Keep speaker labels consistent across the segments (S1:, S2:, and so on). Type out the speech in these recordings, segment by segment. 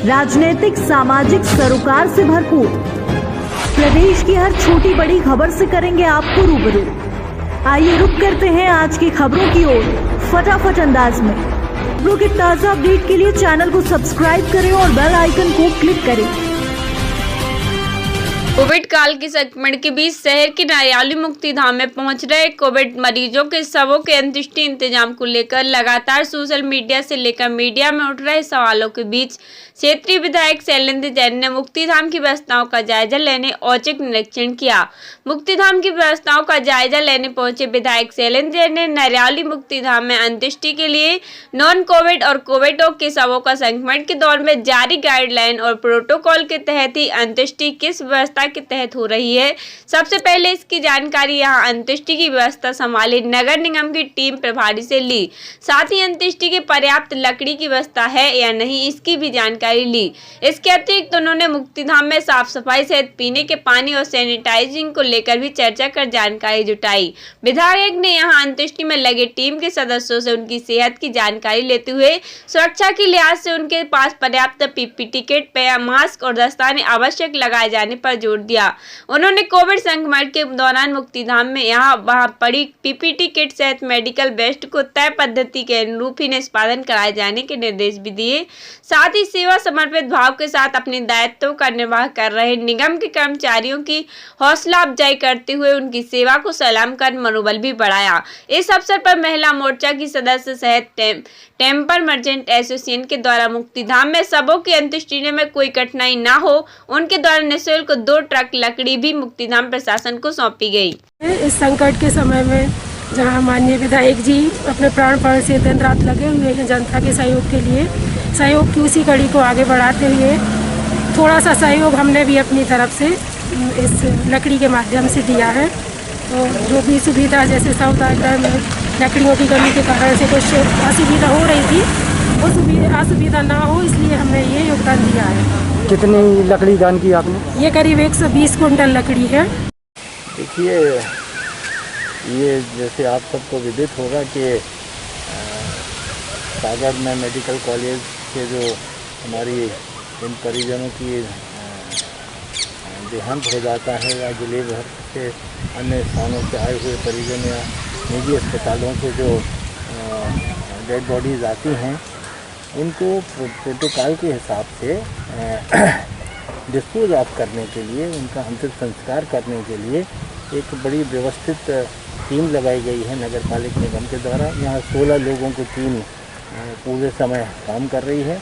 S1: राजनीतिक सामाजिक सरोकार से भरपूर। प्रदेश की हर छोटी बड़ी खबर से करेंगे आपको रूबरू। आइए रुक करते हैं आज की खबरों की ओर फटाफट अंदाज में। खबरों के ताजा अपडेट के लिए चैनल को सब्सक्राइब करें और बेल आइकन को क्लिक करें।
S2: कोविड काल के संक्रमण के बीच शहर के नरियाली मुक्तिधाम में पहुंच रहे कोविड मरीजों के शवों के अंत्येष्टि इंतजाम को लेकर लगातार सोशल मीडिया से लेकर मीडिया में उठ रहे सवालों के बीच क्षेत्रीय विधायक शैलेंद्र जैन ने मुक्तिधाम की व्यवस्थाओं का जायजा लेने औचक निरीक्षण किया। मुक्तिधाम की व्यवस्थाओं का जायजा लेने पहुंचे विधायक शैलेंद्र जैन ने नरियाली मुक्तिधाम में अंत्येष्टि के लिए नॉन कोविड और कोविड के शवों का संक्रमण के दौर में जारी गाइडलाइन और प्रोटोकॉल के तहत ही अंत्येष्टि किस व्यवस्था के तहत हो रही है। सबसे पहले इसकी जानकारी यहां अंत्येष्टि की व्यवस्था संभाले नगर निगम की टीम प्रभारी से ली। साथ ही अंत्येष्टि की पर्याप्त लकड़ी की व्यवस्था है या नहीं इसकी भी जानकारी ली। इसके अतिरिक्त उन्होंने मुक्तिधाम में साफ सफाई सहित पीने के पानी और सैनिटाइजिंग को लेकर भी चर्चा कर जानकारी जुटाई। विधायक ने यहां अंत्येष्टि में लगे टीम के सदस्यों से उनकी सेहत की जानकारी लेते हुए सुरक्षा के लिहाज से उनके पास पर्याप्त पीपीटी किट, मास्क और दस्ताने आवश्यक लगाए जाने पर जोर दिया। उन्होंने कोविड संक्रमण के दौरान मुक्तिधाम में वहां पड़ी पीपीटी किट सहित मेडिकल वेस्ट को तय पद्धति के अनुरूप ही निष्पादन कराए जाने के निर्देश भी दिए। साथ ही सेवा समर्पित भाव के साथ अपने दायित्वों का निर्वाह कर रहे निगम के कर्मचारियों की हौसला अफजाई करते हुए उनकी सेवा को सलाम कर मनोबल भी बढ़ाया। इस अवसर पर महिला मोर्चा की सदस्य सहित टेम्पर मर्चेंट एसोसिएशन के द्वारा मुक्तिधाम में सबों की अंत्येष्टि में कोई कठिनाई न हो उनके द्वारा निःशुल्क 2 ट्रक लकड़ी भी मुक्तिधाम प्रशासन को सौंपी गई।
S3: इस संकट के समय में जहां माननीय विधायक जी अपने प्राण से दिन रात लगे हुए हैं जनता के सहयोग के लिए, सहयोग की उसी कड़ी को आगे बढ़ाते हुए थोड़ा सा सहयोग हमने भी अपनी तरफ से इस लकड़ी के माध्यम से दिया है। तो जो भी सुविधा जैसे समुदाय में लकड़ियों की कमी के कारण से कुछ असुविधा हो रही थी, वो असुविधा ना हो इसलिए हमने ये योगदान दिया है।
S4: कितनी लकड़ी दान की आपने?
S3: ये करीब 120 कुंटल लकड़ी है।
S5: देखिए, ये जैसे आप सबको विदित होगा कि सागर में मेडिकल कॉलेज के जो हमारी इन परिजनों की देहांत हो जाता है या जिले भर से अन्य स्थानों से आए हुए परिजन या निजी अस्पतालों से जो डेड बॉडीज़ आती हैं उनको प्रोटोकॉल के हिसाब से डिस्पोज ऑफ करने के लिए, उनका अंतिम संस्कार करने के लिए एक बड़ी व्यवस्थित टीम लगाई गई है नगर पालिका निगम के द्वारा। यहाँ 16 लोगों की टीम पूरे समय काम कर रही है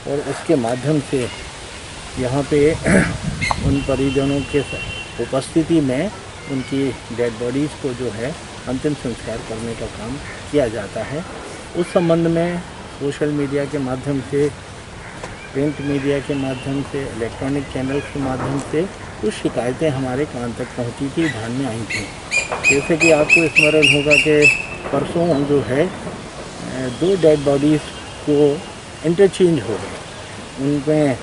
S5: और उसके माध्यम से यहाँ पे उन परिजनों के उपस्थिति में उनकी डेड बॉडीज़ को जो है अंतिम संस्कार करने का काम किया जाता है। उस संबंध में सोशल मीडिया के माध्यम से, प्रिंट मीडिया के माध्यम से, इलेक्ट्रॉनिक चैनल्स के माध्यम से कुछ शिकायतें हमारे कान तक पहुंची थी, ध्यान में आई थी। जैसे कि आपको स्मरण होगा कि परसों जो है 2 डेड बॉडीज़ को इंटरचेंज हो गए, उनमें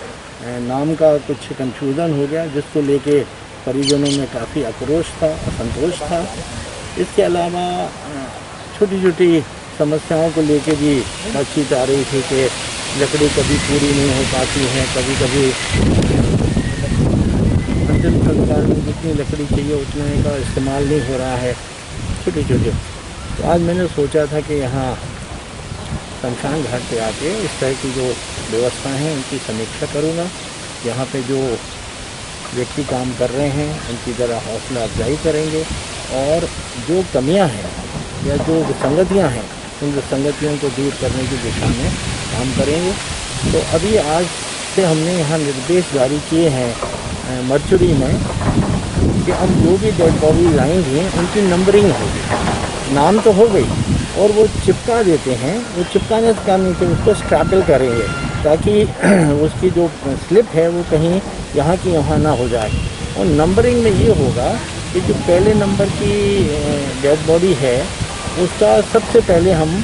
S5: नाम का कुछ कंफ्यूजन हो गया जिसको लेके परिजनों में काफ़ी आक्रोश था, असंतोष था। इसके अलावा छोटी छोटी समस्याओं को लेके भी बातचीत आ रही थी कि लकड़ी कभी पूरी नहीं हो पाती है, कभी कभी अंतिम संस्कार में जितनी लकड़ी चाहिए उतने का इस्तेमाल नहीं हो रहा है, छोटे छोटे। तो आज मैंने सोचा था कि यहाँ शमशान घाट पे आके इस तरह की जो व्यवस्था है उनकी समीक्षा करूँगा। यहाँ पे जो व्यक्ति काम कर रहे हैं उनकी ज़रा हौसला अफजाई करेंगे और जो कमियाँ हैं या जो विसंगतियाँ हैं उन विसंगतियों को दूर करने की दिशा में काम करेंगे। तो अभी आज से हमने यहाँ निर्देश जारी किए हैं मर्चुरी में कि अब जो भी डेड बॉडी आएंगी उनकी नंबरिंग होगी। नाम तो हो गई और वो चिपका देते हैं, वो चिपकाने से काम नहीं, उसको स्ट्रैपल करेंगे ताकि उसकी जो स्लिप है वो कहीं यहाँ की यहाँ ना हो जाए। और नंबरिंग में ये होगा कि जो पहले नंबर की डेड बॉडी है उसका सबसे पहले हम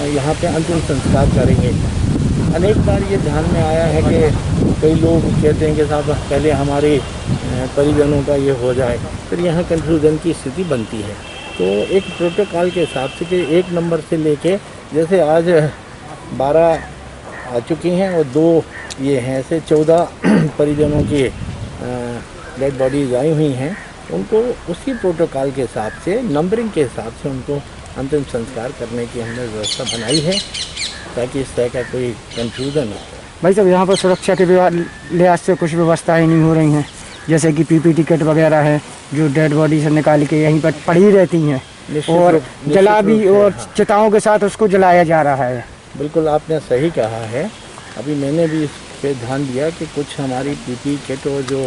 S5: यहाँ पे अंतिम संस्कार करेंगे। अनेक बार ये ध्यान में आया है कि कई लोग कहते हैं कि साहब पहले हमारे परिजनों का ये हो जाए, फिर यहाँ कन्फ्यूजन की स्थिति बनती है। तो एक प्रोटोकॉल के हिसाब से कि 1 नंबर से लेके जैसे आज 12 आ चुकी हैं और 2 ये हैं, ऐसे 14 परिजनों की डेड बॉडीज आई हुई हैं। उनको उसी प्रोटोकॉल के हिसाब से, नंबरिंग के हिसाब से उनको अंतिम संस्कार करने की हमने व्यवस्था बनाई है, ताकि इस तरह का कोई कंफ्यूजन हो।
S4: भाई साहब, यहाँ पर सुरक्षा के लिहाज से कुछ व्यवस्थाएं नहीं हो रही हैं, जैसे कि पीपीटी किट वगैरह है जो डेड बॉडी से निकाल के यहीं पर पड़ी रहती हैं और जला भी, और चिताओं के साथ उसको जलाया जा रहा है।
S5: बिल्कुल आपने सही कहा है। अभी मैंने भी इस पे ध्यान दिया कि कुछ हमारी पीपी किट और जो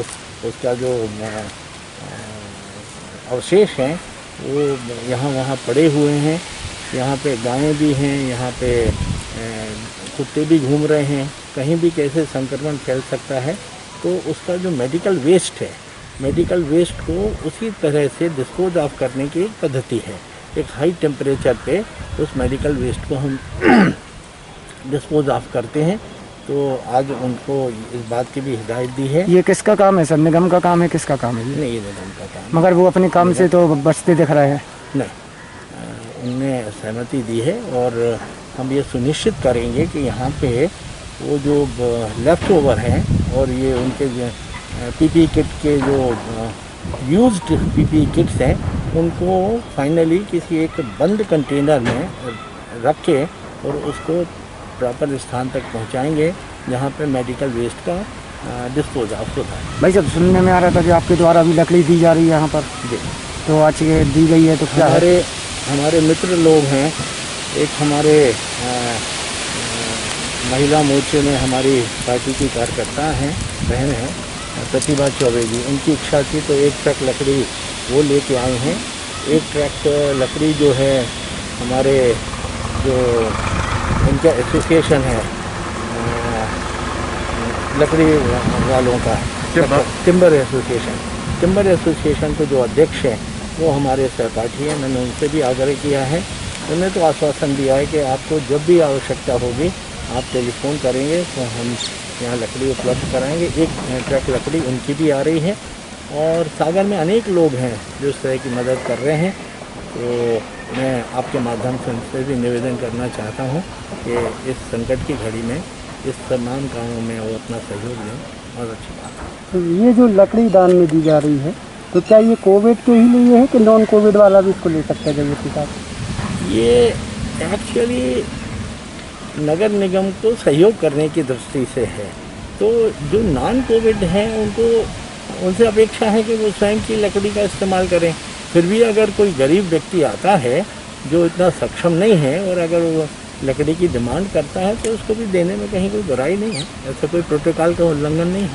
S5: उसका जो अवशेष हैं वो यहाँ वहाँ पड़े हुए हैं। यहाँ पे गायें भी हैं, यहाँ पे कुत्ते भी घूम रहे हैं। कहीं भी कैसे संक्रमण फैल सकता है, तो उसका जो मेडिकल वेस्ट है, मेडिकल वेस्ट को उसी तरह से डिस्पोज ऑफ करने की एक पद्धति है। एक हाई टेम्परेचर पे उस मेडिकल वेस्ट को हम डिस्पोज ऑफ करते हैं। तो आज उनको इस बात की भी हिदायत दी है।
S4: ये किसका काम है सर? निगम का काम है, किसका काम है ये?
S5: नहीं, ये निगम का काम।
S4: मगर वो अपने काम से तो बचते दिख रहे हैं।
S5: नहीं, उनने सहमति दी है और हम ये सुनिश्चित करेंगे कि यहाँ पे वो जो लेफ़्ट ओवर हैं और ये उनके पीपी किट के जो यूज्ड पीपी किट्स हैं, उनको फाइनली किसी एक बंद कंटेनर में रख के और उसको प्रॉपर स्थान तक पहुँचाएंगे जहाँ पे मेडिकल वेस्ट का डिस्पोज ऑफ होता है।
S4: भाई साहब, सुनने में आ रहा था कि आपके द्वारा भी लकड़ी दी जा रही है यहाँ पर।
S5: जी,
S4: तो आज ये दी गई है, तो क्या है?
S5: हमारे मित्र लोग हैं। एक हमारे महिला मोर्चे में हमारी पार्टी की कार्यकर्ता हैं, बहन हैं, प्रतिभा चौबे जी। उनकी इच्छा थी तो 1 ट्रक लकड़ी वो लेके आए हैं। 1 ट्रक लकड़ी जो है हमारे जो उनका एसोसिएशन है लकड़ी वालों का, टिम्बर एसोसिएशन के जो अध्यक्ष हैं वो हमारे सहपाठी हैं। मैंने उनसे भी आग्रह किया है। उन्होंने तो आश्वासन दिया है कि आपको जब भी आवश्यकता होगी आप टेलीफोन करेंगे तो हम यहाँ लकड़ी उपलब्ध कराएंगे। 1 ट्रक लकड़ी उनकी भी आ रही है और सागर में अनेक लोग हैं जो इस तरह की मदद कर रहे हैं। तो मैं आपके माध्यम से उनसे भी निवेदन करना चाहता हूँ कि इस संकट की घड़ी में इस तमाम कामों में वो अपना सहयोग दें। बहुत अच्छी बात है।
S4: तो ये जो लकड़ी दान में दी जा रही है, तो क्या ये कोविड के ही लिए है कि नॉन कोविड वाला भी इसको ले सकता है जरूरत के साथ?
S5: ये एक्चुअली नगर निगम को सहयोग करने की दृष्टि से है। तो जो नॉन कोविड हैं उनसे अपेक्षा है कि वो स्वयं की लकड़ी का इस्तेमाल करें। फिर भी अगर कोई गरीब व्यक्ति आता है जो इतना सक्षम नहीं है और अगर वो लकड़ी की डिमांड करता है तो उसको भी देने में कहीं कोई बुराई नहीं है। ऐसा कोई प्रोटोकॉल का उल्लंघन नहीं है।